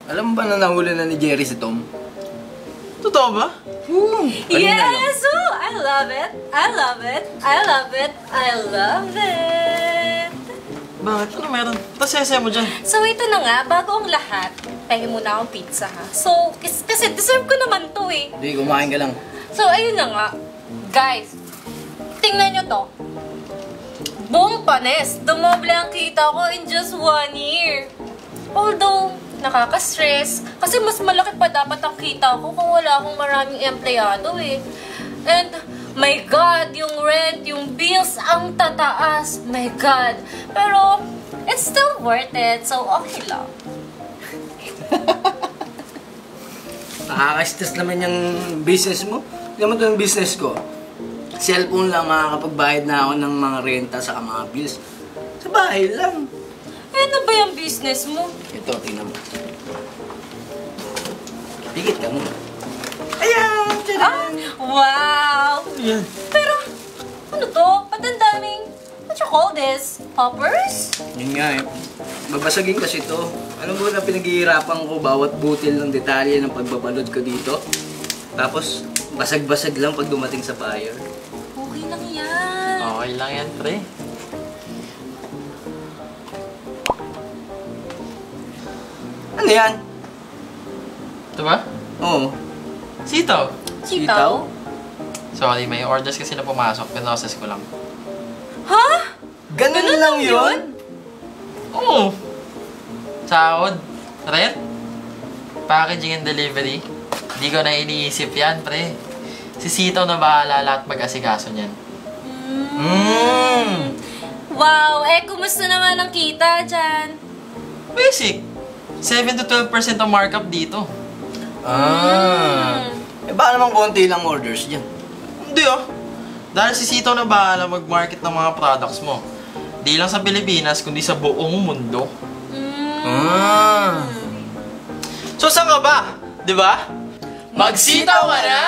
Alam mo ba na nahuli na ni Jerry si Tom? Totoo ba? Yes! Oh, I love it! I love it! I love it! I love it! Bakit? Ano meron? Tasese mo dyan. So, ito na nga, bago ang lahat, pahingi muna akong pizza, ha? So, kasi deserve ko naman to, eh. Hindi, kumain ka lang. So, ayun na nga. Guys, tingnan nyo to. Buong Panes, dumoble ang kita ko in just 1 year. Although, nakaka-stress. Kasi mas malaki pa dapat ang kita ko kung wala akong maraming empleyado, eh. And, my God, yung rent, yung bills, ang tataas. My God. Pero, it's still worth it. So, okay lang. Nakaka-stress naman yung business mo. Hindi naman ito yung business ko. Cellphone lang makakapagbayad na ako ng mga renta sa mga bills. Sa bahay lang. Eh, ano ba yung business mo? Ito, tingnan mo. Pigit ka muna. Ayan! Ah, wow! Yan. Pero, ano to? Ba't ang daming, what you call this? Poppers? Yun nga eh. Babasagin kasi to. Alam mo na pinaghihirapan ko bawat butil ng detalye ng pagbabalot ko dito. Tapos, basag-basag lang pag dumating sa buyer. Okay lang yan. Okay lang yan, pre. Ano yan? Ito ba? Oo. Sitaw. Sitaw? Sorry, may orders kasi na pumasok. Pinoses ko lang. Ha? Ganun lang yun? Oo. Sahod. Rent. Packaging and delivery. Di ko na iniisip yan, pre. Si Sitaw na bahala lahat mag-asikaso niyan. Wow, eh kumusta naman ang kita dyan? Basic. 7 to 12% ang markup dito. Eh baka naman konti lang orders dyan. Hindi ah. Dahil si Sitaw na bahala mag-market ng mga products mo. Di lang sa Pilipinas, kundi sa buong mundo. So saan ka ba? Di ba? Magsitaw ka na!